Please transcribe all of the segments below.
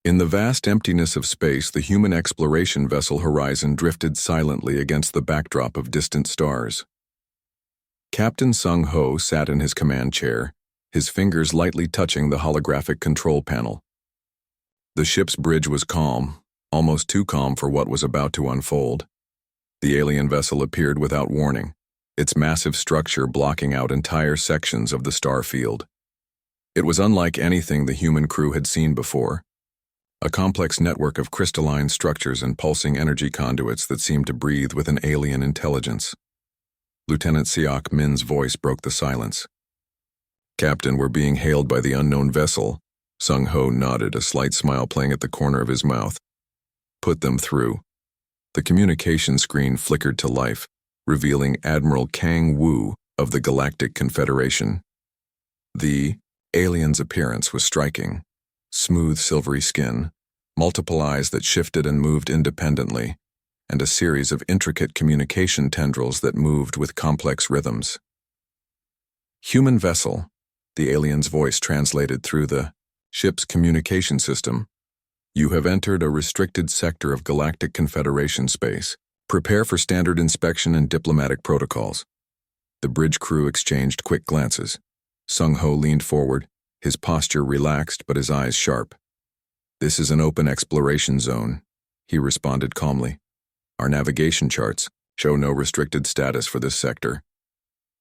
In the vast emptiness of space, the human exploration vessel Horizon drifted silently against the backdrop of distant stars. Captain Sung Ho sat in his command chair, his fingers lightly touching the holographic control panel. The ship's bridge was calm, almost too calm for what was about to unfold. The alien vessel appeared without warning, its massive structure blocking out entire sections of the star field. It was unlike anything the human crew had seen before. A complex network of crystalline structures and pulsing energy conduits that seemed to breathe with an alien intelligence. Lieutenant Seok Min's voice broke the silence. "Captain, we're being hailed by the unknown vessel." Sung Ho nodded, a slight smile playing at the corner of his mouth. "Put them through." The communication screen flickered to life, revealing Admiral Kang Wu of the Galactic Confederation. The alien's appearance was striking. Smooth silvery skin, multiple eyes that shifted and moved independently, and a series of intricate communication tendrils that moved with complex rhythms. "Human vessel," the alien's voice translated through the ship's communication system. "You have entered a restricted sector of Galactic Confederation space. Prepare for standard inspection and diplomatic protocols." The bridge crew exchanged quick glances. Sung Ho leaned forward, his posture relaxed but his eyes sharp. "This is an open exploration zone," he responded calmly. "Our navigation charts show no restricted status for this sector."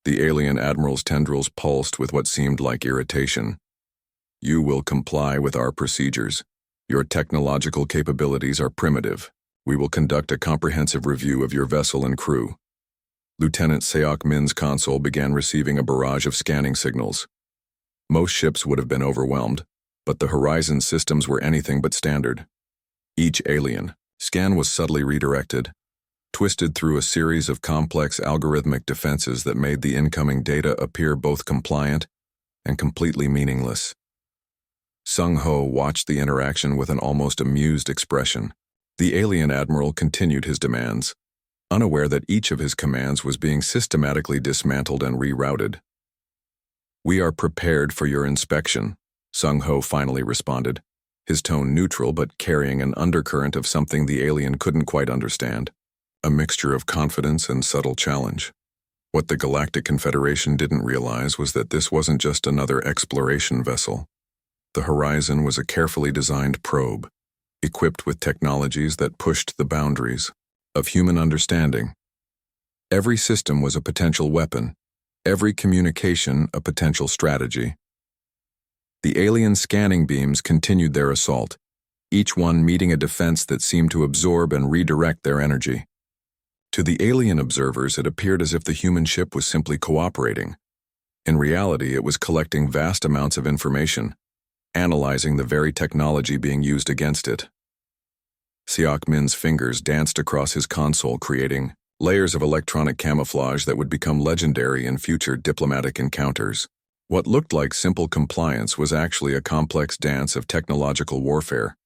The alien admiral's tendrils pulsed with what seemed like irritation. "You will comply with our procedures. Your technological capabilities are primitive. We will conduct a comprehensive review of your vessel and crew." Lieutenant Seok Min's console began receiving a barrage of scanning signals. Most ships would have been overwhelmed, but the Horizon systems were anything but standard. Each alien scan was subtly redirected, twisted through a series of complex algorithmic defenses that made the incoming data appear both compliant and completely meaningless. Sung Ho watched the interaction with an almost amused expression. The alien admiral continued his demands, unaware that each of his commands was being systematically dismantled and rerouted. "We are prepared for your inspection," Sung Ho finally responded, his tone neutral but carrying an undercurrent of something the alien couldn't quite understand, a mixture of confidence and subtle challenge. What the Galactic Confederation didn't realize was that this wasn't just another exploration vessel. The Horizon was a carefully designed probe, equipped with technologies that pushed the boundaries of human understanding. Every system was a potential weapon, every communication a potential strategy. The alien scanning beams continued their assault, each one meeting a defense that seemed to absorb and redirect their energy. To the alien observers, it appeared as if the human ship was simply cooperating. In reality, it was collecting vast amounts of information, analyzing the very technology being used against it. Seok Min's fingers danced across his console, creating layers of electronic camouflage that would become legendary in future diplomatic encounters. What looked like simple compliance was actually a complex dance of technological warfare.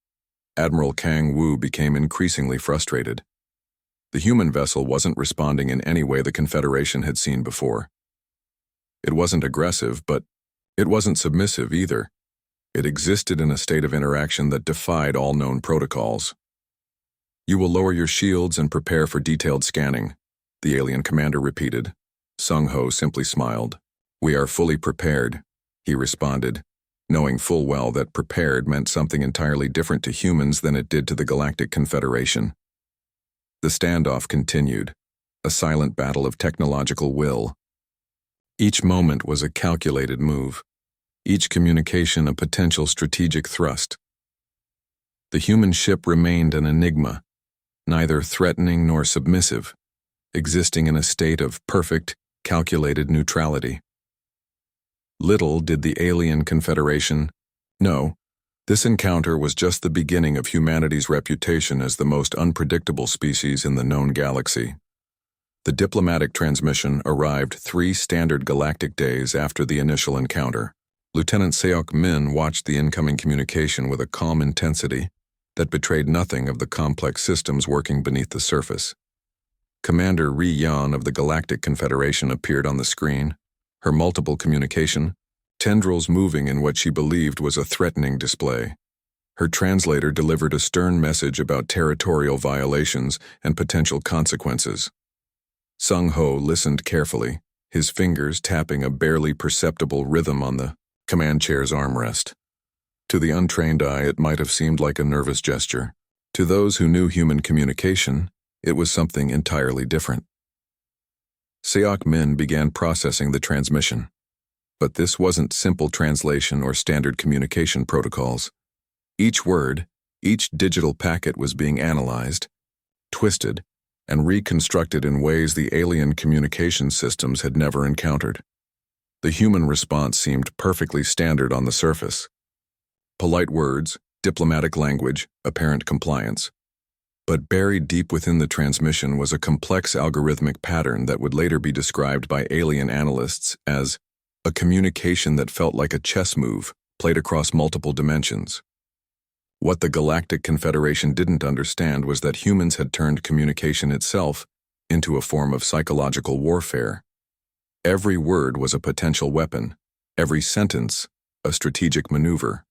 Admiral Kang Wu became increasingly frustrated. The human vessel wasn't responding in any way the Confederation had seen before. It wasn't aggressive, but it wasn't submissive either. It existed in a state of interaction that defied all known protocols. "You will lower your shields and prepare for detailed scanning," the alien commander repeated. Sung Ho simply smiled. "We are fully prepared," he responded, knowing full well that prepared meant something entirely different to humans than it did to the Galactic Confederation. The standoff continued, a silent battle of technological will. Each moment was a calculated move, each communication a potential strategic thrust. The human ship remained an enigma, neither threatening nor submissive, existing in a state of perfect, calculated neutrality. Little did the alien Confederation know, this encounter was just the beginning of humanity's reputation as the most unpredictable species in the known galaxy. The diplomatic transmission arrived 3 standard galactic days after the initial encounter. Lieutenant Seok Min watched the incoming communication with a calm intensity that betrayed nothing of the complex systems working beneath the surface. Commander Ri Yan of the Galactic Confederation appeared on the screen, her multiple communication tendrils moving in what she believed was a threatening display. Her translator delivered a stern message about territorial violations and potential consequences. Sung-ho listened carefully, his fingers tapping a barely perceptible rhythm on the command chair's armrest. To the untrained eye, it might have seemed like a nervous gesture. To those who knew human communication, it was something entirely different. Seok Min began processing the transmission. But this wasn't simple translation or standard communication protocols. Each word, each digital packet was being analyzed, twisted, and reconstructed in ways the alien communication systems had never encountered. The human response seemed perfectly standard on the surface. Polite words, diplomatic language, apparent compliance. But buried deep within the transmission was a complex algorithmic pattern that would later be described by alien analysts as a communication that felt like a chess move played across multiple dimensions. What the Galactic Confederation didn't understand was that humans had turned communication itself into a form of psychological warfare. Every word was a potential weapon, every sentence a strategic maneuver.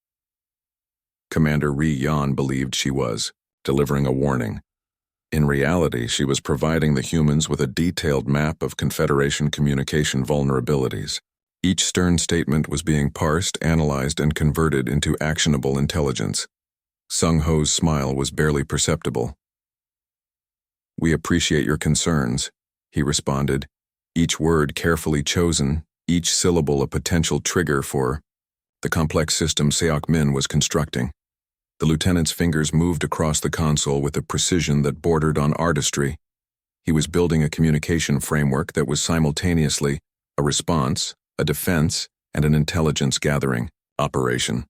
Commander Ri Yan believed she was delivering a warning. In reality, she was providing the humans with a detailed map of Confederation communication vulnerabilities. Each stern statement was being parsed, analyzed, and converted into actionable intelligence. Sung-ho's smile was barely perceptible. "We appreciate your concerns," he responded, each word carefully chosen, each syllable a potential trigger for the complex system Seok Min was constructing. The lieutenant's fingers moved across the console with a precision that bordered on artistry. He was building a communication framework that was simultaneously a response, a defense, and an intelligence-gathering operation.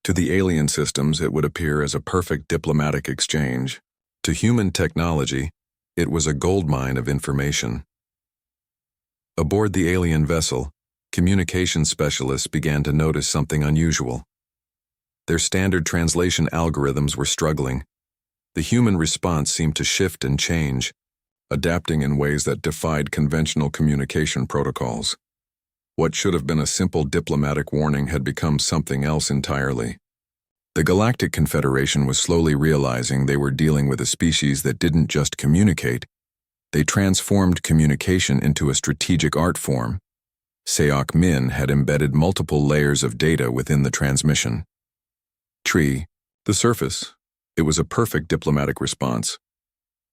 To the alien systems, it would appear as a perfect diplomatic exchange. To human technology, it was a goldmine of information. Aboard the alien vessel, communication specialists began to notice something unusual. Their standard translation algorithms were struggling. The human response seemed to shift and change, adapting in ways that defied conventional communication protocols. What should have been a simple diplomatic warning had become something else entirely. The Galactic Confederation was slowly realizing they were dealing with a species that didn't just communicate. They transformed communication into a strategic art form. Seok Min had embedded multiple layers of data within the transmission. The surface. It was a perfect diplomatic response.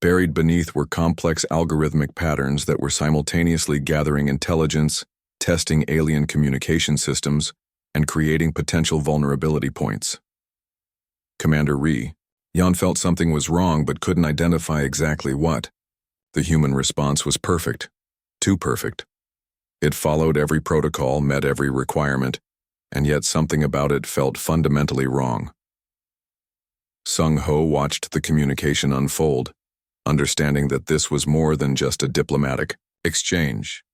Buried beneath were complex algorithmic patterns that were simultaneously gathering intelligence, testing alien communication systems, and creating potential vulnerability points. Commander Ri Yan felt something was wrong but couldn't identify exactly what. The human response was perfect. Too perfect. It followed every protocol, met every requirement, and yet something about it felt fundamentally wrong. Sung-ho watched the communication unfold, understanding that this was more than just a diplomatic exchange.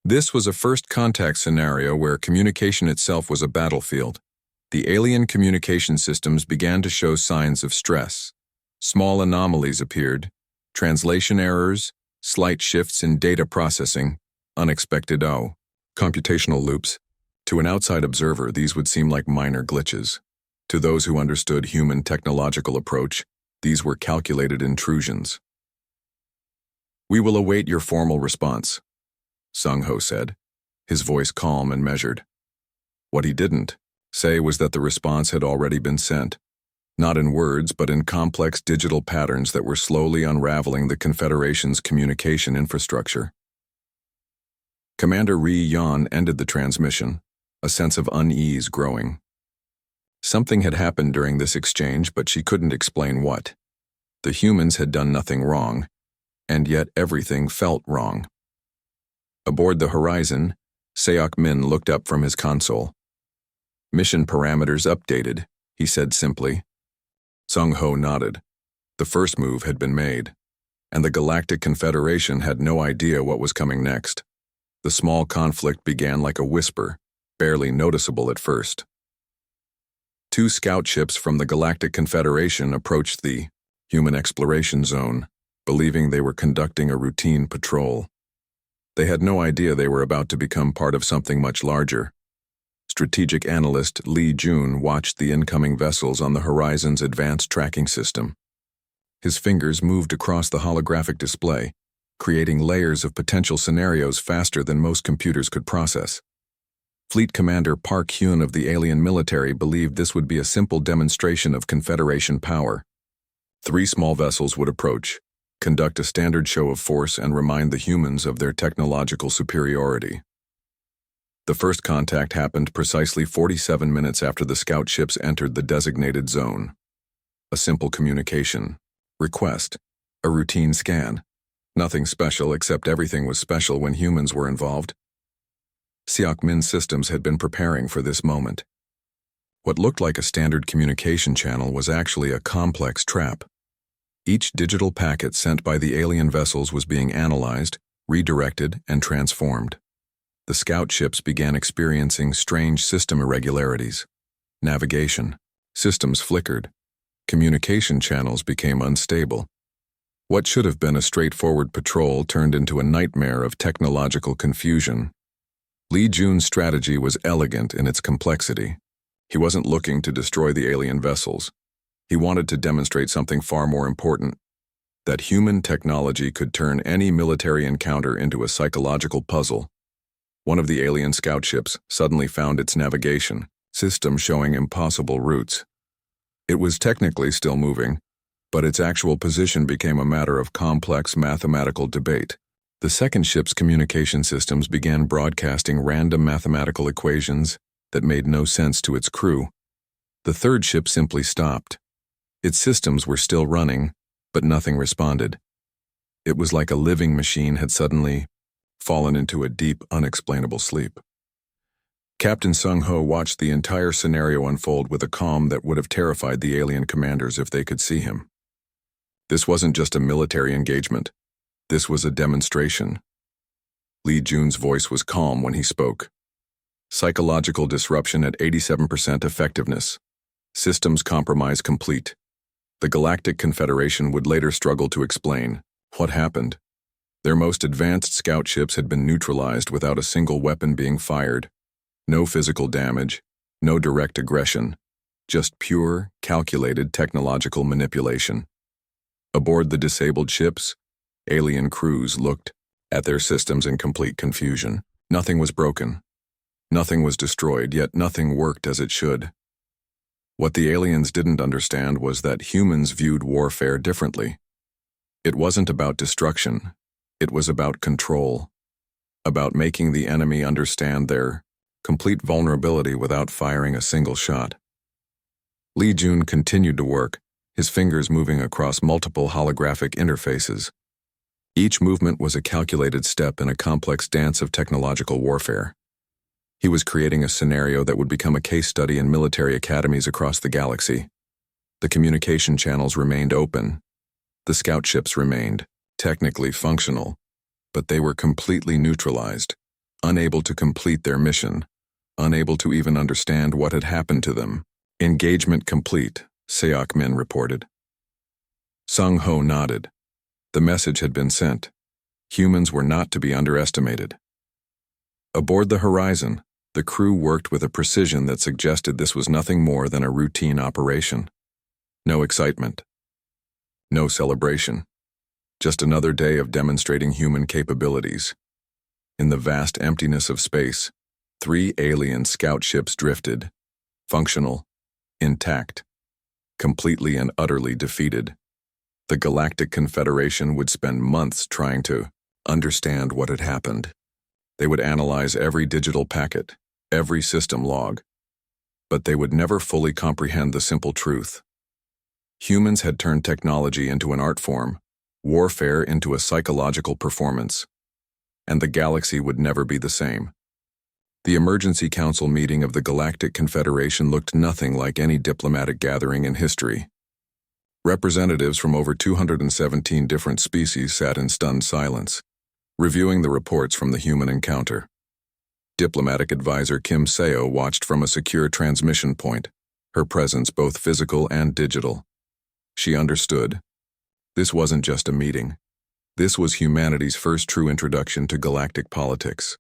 This was a first contact scenario where communication itself was a battlefield. The alien communication systems began to show signs of stress. Small anomalies appeared, translation errors, slight shifts in data processing, unexpected computational loops. To an outside observer, these would seem like minor glitches. To those who understood human technological approach, these were calculated intrusions. "We will await your formal response," Sung-ho said, his voice calm and measured. What he didn't say was that the response had already been sent, not in words but in complex digital patterns that were slowly unraveling the Confederation's communication infrastructure. Commander Ri Yan ended the transmission, a sense of unease growing. Something had happened during this exchange, but she couldn't explain what. The humans had done nothing wrong, and yet everything felt wrong. Aboard the Horizon, Seok Min looked up from his console. "Mission parameters updated," he said simply. Sung-ho nodded. The first move had been made, and the Galactic Confederation had no idea what was coming next. The small conflict began like a whisper, barely noticeable at first. Two scout ships from the Galactic Confederation approached the human exploration zone, believing they were conducting a routine patrol. They had no idea they were about to become part of something much larger. Strategic analyst Lee Jun watched the incoming vessels on the Horizon's advanced tracking system. His fingers moved across the holographic display, creating layers of potential scenarios faster than most computers could process. Fleet Commander Park Hyun of the alien military believed this would be a simple demonstration of Confederation power. 3 small vessels would approach, conduct a standard show of force, and remind the humans of their technological superiority. The first contact happened precisely 47 minutes after the scout ships entered the designated zone. A simple communication. Request. A routine scan. Nothing special, except everything was special when humans were involved. Seok Min's systems had been preparing for this moment. What looked like a standard communication channel was actually a complex trap. Each digital packet sent by the alien vessels was being analyzed, redirected, and transformed. The scout ships began experiencing strange system irregularities. Navigation. Systems flickered. Communication channels became unstable. What should have been a straightforward patrol turned into a nightmare of technological confusion. Lee Jun's strategy was elegant in its complexity. He wasn't looking to destroy the alien vessels. He wanted to demonstrate something far more important: that human technology could turn any military encounter into a psychological puzzle. One of the alien scout ships suddenly found its navigation system showing impossible routes. It was technically still moving, but its actual position became a matter of complex mathematical debate. The second ship's communication systems began broadcasting random mathematical equations that made no sense to its crew. The third ship simply stopped. Its systems were still running, but nothing responded. It was like a living machine had suddenly fallen into a deep, unexplainable sleep. Captain Sung-ho watched the entire scenario unfold with a calm that would have terrified the alien commanders if they could see him. This wasn't just a military engagement. This was a demonstration. Lee Jun's voice was calm when he spoke. Psychological disruption at 87% effectiveness. Systems compromise complete. The Galactic Confederation would later struggle to explain what happened. Their most advanced scout ships had been neutralized without a single weapon being fired. No physical damage, no direct aggression, just pure, calculated technological manipulation. Aboard the disabled ships, alien crews looked at their systems in complete confusion. Nothing was broken. Nothing was destroyed, yet nothing worked as it should. What the aliens didn't understand was that humans viewed warfare differently. It wasn't about destruction. It was about control. About making the enemy understand their complete vulnerability without firing a single shot. Lee Jun continued to work, his fingers moving across multiple holographic interfaces. Each movement was a calculated step in a complex dance of technological warfare. He was creating a scenario that would become a case study in military academies across the galaxy. The communication channels remained open. The scout ships remained technically functional, but they were completely neutralized, unable to complete their mission, unable to even understand what had happened to them. Engagement complete, Seok Min reported. Sung-ho nodded. The message had been sent. Humans were not to be underestimated. Aboard the Horizon, the crew worked with a precision that suggested this was nothing more than a routine operation. No excitement. No celebration. Just another day of demonstrating human capabilities. In the vast emptiness of space, 3 alien scout ships drifted, functional, intact, completely and utterly defeated. The Galactic Confederation would spend months trying to understand what had happened. They would analyze every digital packet, every system log, but they would never fully comprehend the simple truth. Humans had turned technology into an art form, warfare into a psychological performance, and the galaxy would never be the same. The Emergency Council meeting of the Galactic Confederation looked nothing like any diplomatic gathering in history. Representatives from over 217 different species sat in stunned silence, reviewing the reports from the human encounter. Diplomatic advisor Kim Seo watched from a secure transmission point, her presence both physical and digital. She understood. This wasn't just a meeting. This was humanity's first true introduction to galactic politics.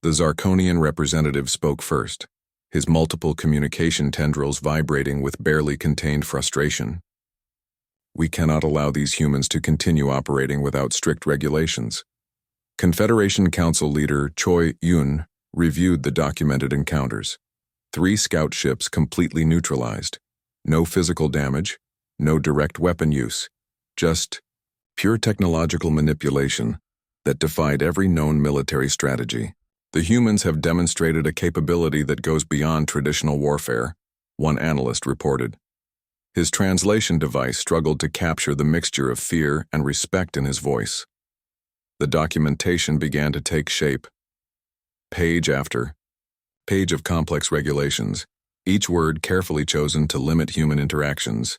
The Zarkonian representative spoke first. his multiple communication tendrils vibrating with barely contained frustration. We cannot allow these humans to continue operating without strict regulations. Confederation Council leader Choi Yun reviewed the documented encounters. 3 scout ships completely neutralized. No physical damage, no direct weapon use, just pure technological manipulation that defied every known military strategy. The humans have demonstrated a capability that goes beyond traditional warfare, one analyst reported. His translation device struggled to capture the mixture of fear and respect in his voice. The documentation began to take shape. Page after page of complex regulations, each word carefully chosen to limit human interactions.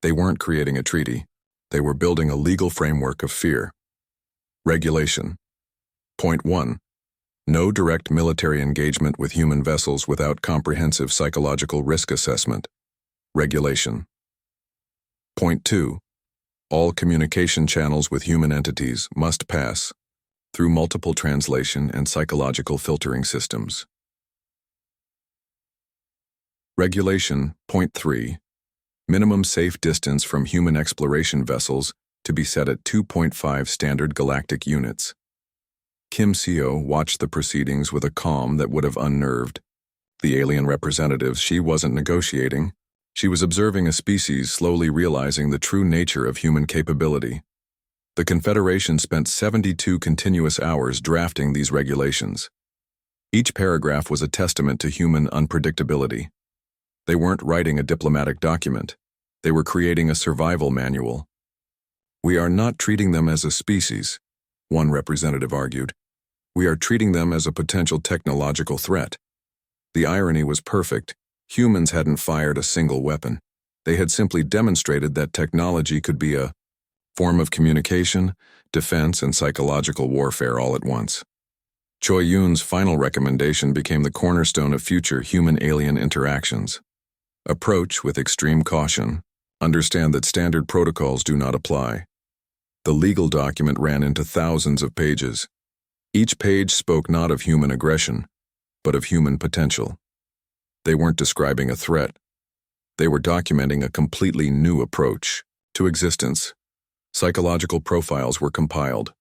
They weren't creating a treaty. They were building a legal framework of fear. Regulation. Point 1. No direct military engagement with human vessels without comprehensive psychological risk assessment. Regulation. Point 2. All communication channels with human entities must pass through multiple translation and psychological filtering systems. Regulation. Point 3. Minimum safe distance from human exploration vessels to be set at 2.5 standard galactic units. Kim Seo watched the proceedings with a calm that would have unnerved the alien representatives. She wasn't negotiating. She was observing a species slowly realizing the true nature of human capability. The Confederation spent 72 continuous hours drafting these regulations. Each paragraph was a testament to human unpredictability. They weren't writing a diplomatic document. They were creating a survival manual. We are not treating them as a species, one representative argued. We are treating them as a potential technological threat. The irony was perfect. Humans hadn't fired a single weapon. They had simply demonstrated that technology could be a form of communication, defense, and psychological warfare all at once. Choi Yun's final recommendation became the cornerstone of future human-alien interactions. Approach with extreme caution. Understand that standard protocols do not apply. The legal document ran into thousands of pages. Each page spoke not of human aggression, but of human potential. They weren't describing a threat. They were documenting a completely new approach to existence. Psychological profiles were compiled.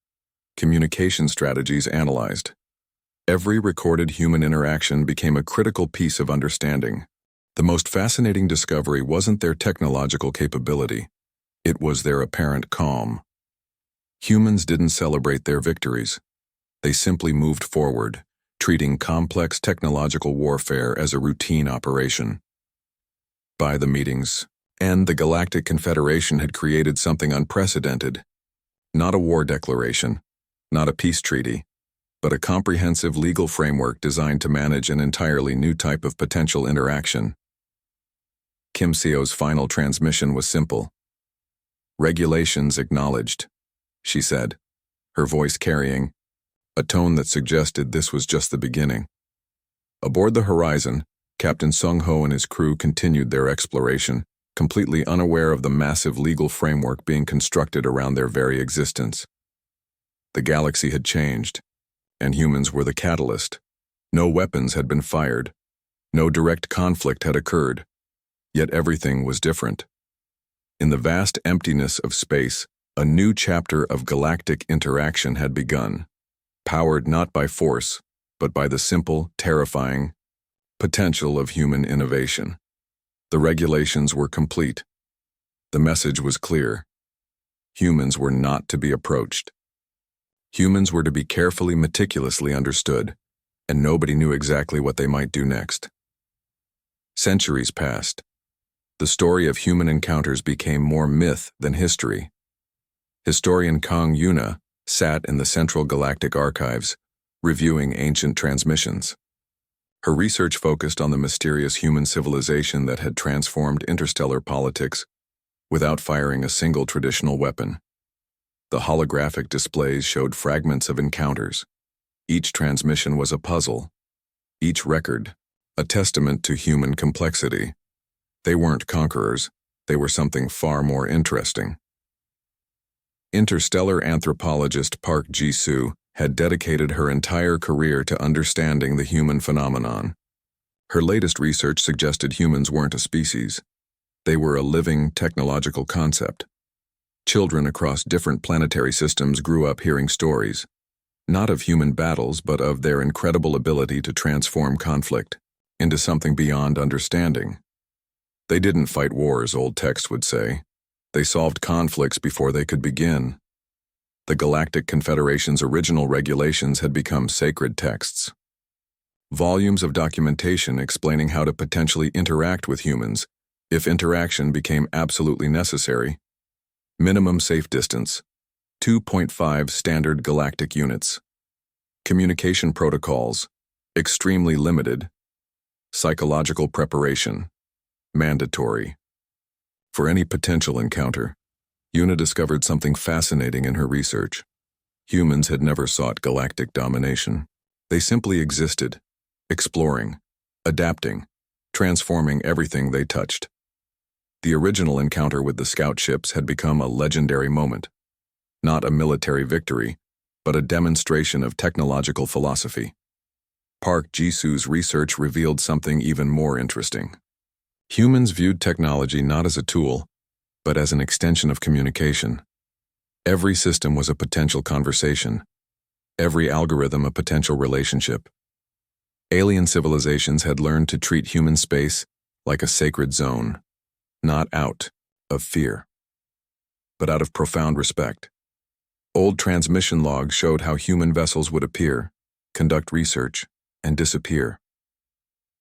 Communication strategies analyzed. Every recorded human interaction became a critical piece of understanding. The most fascinating discovery wasn't their technological capability. It was their apparent calm. Humans didn't celebrate their victories. They simply moved forward, treating complex technological warfare as a routine operation. By the meetings, and the Galactic Confederation had created something unprecedented. Not a war declaration, not a peace treaty, but a comprehensive legal framework designed to manage an entirely new type of potential interaction. Kim Seo's final transmission was simple. Regulations acknowledged, she said, her voice carrying a tone that suggested this was just the beginning. Aboard the Horizon, Captain Sung Ho and his crew continued their exploration, completely unaware of the massive legal framework being constructed around their very existence. The galaxy had changed, and humans were the catalyst. No weapons had been fired. No direct conflict had occurred. Yet everything was different. In the vast emptiness of space, a new chapter of galactic interaction had begun, powered not by force, but by the simple, terrifying potential of human innovation. The regulations were complete. The message was clear. Humans were not to be approached. Humans were to be carefully, meticulously understood, and nobody knew exactly what they might do next. Centuries passed. The story of human encounters became more myth than history. Historian Kang Yuna sat in the Central Galactic Archives, reviewing ancient transmissions. Her research focused on the mysterious human civilization that had transformed interstellar politics without firing a single traditional weapon. The holographic displays showed fragments of encounters. Each transmission was a puzzle. Each record, a testament to human complexity. They weren't conquerors. They were something far more interesting. Interstellar anthropologist Park Ji-soo had dedicated her entire career to understanding the human phenomenon. Her latest research suggested humans weren't a species. They were a living, technological concept. Children across different planetary systems grew up hearing stories, not of human battles, but of their incredible ability to transform conflict into something beyond understanding. They didn't fight wars, old texts would say. They solved conflicts before they could begin. The Galactic Confederation's original regulations had become sacred texts. Volumes of documentation explaining how to potentially interact with humans, if interaction became absolutely necessary. Minimum safe distance, 2.5 standard galactic units. Communication protocols, extremely limited. Psychological preparation, mandatory. For any potential encounter, Una discovered something fascinating in her research. Humans had never sought galactic domination. They simply existed, exploring, adapting, transforming everything they touched. The original encounter with the scout ships had become a legendary moment. Not a military victory, but a demonstration of technological philosophy. Park Jisoo's research revealed something even more interesting. Humans viewed technology not as a tool, but as an extension of communication. Every system was a potential conversation. Every algorithm a potential relationship. Alien civilizations had learned to treat human space like a sacred zone, not out of fear, but out of profound respect. Old transmission logs showed how human vessels would appear, conduct research, and disappear.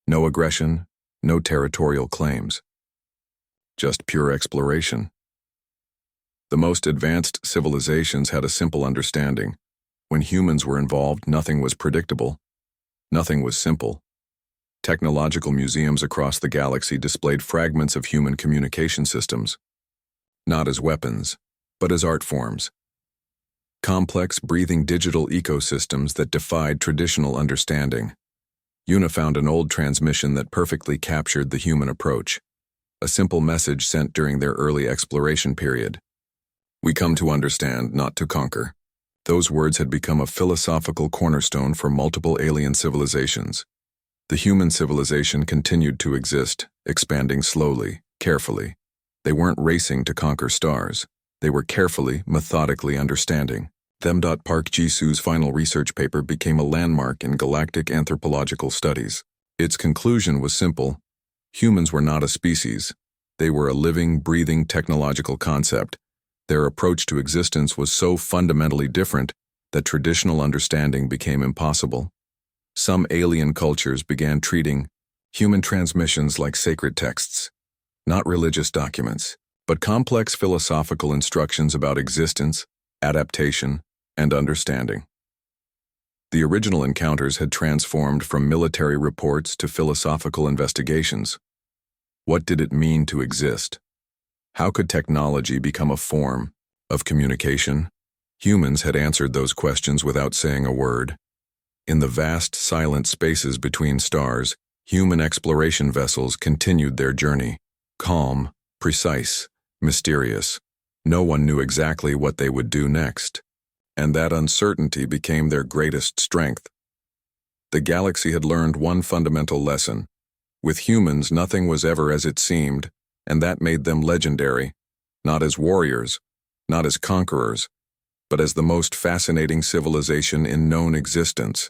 No aggression, no territorial claims. Just pure exploration. The most advanced civilizations had a simple understanding. When humans were involved, nothing was predictable. Nothing was simple. Technological museums across the galaxy displayed fragments of human communication systems, not as weapons, but as art forms. Complex, breathing digital ecosystems that defied traditional understanding. Una found an old transmission that perfectly captured the human approach, a simple message sent during their early exploration period. "We come to understand, not to conquer." Those words had become a philosophical cornerstone for multiple alien civilizations. The human civilization continued to exist, expanding slowly, carefully. They weren't racing to conquer stars. They were carefully, methodically understanding them. Park Jisoo's final research paper became a landmark in galactic anthropological studies. Its conclusion was simple. Humans were not a species. They were a living, breathing technological concept. Their approach to existence was so fundamentally different that traditional understanding became impossible. Some alien cultures began treating human transmissions like sacred texts, not religious documents, but complex philosophical instructions about existence, adaptation, and understanding. The original encounters had transformed from military reports to philosophical investigations. What did it mean to exist? How could technology become a form of communication? Humans had answered those questions without saying a word. In the vast, silent spaces between stars, human exploration vessels continued their journey. Calm, precise, mysterious. No one knew exactly what they would do next, and that uncertainty became their greatest strength. The galaxy had learned one fundamental lesson. With humans, nothing was ever as it seemed, and that made them legendary, not as warriors, not as conquerors, but as the most fascinating civilization in known existence.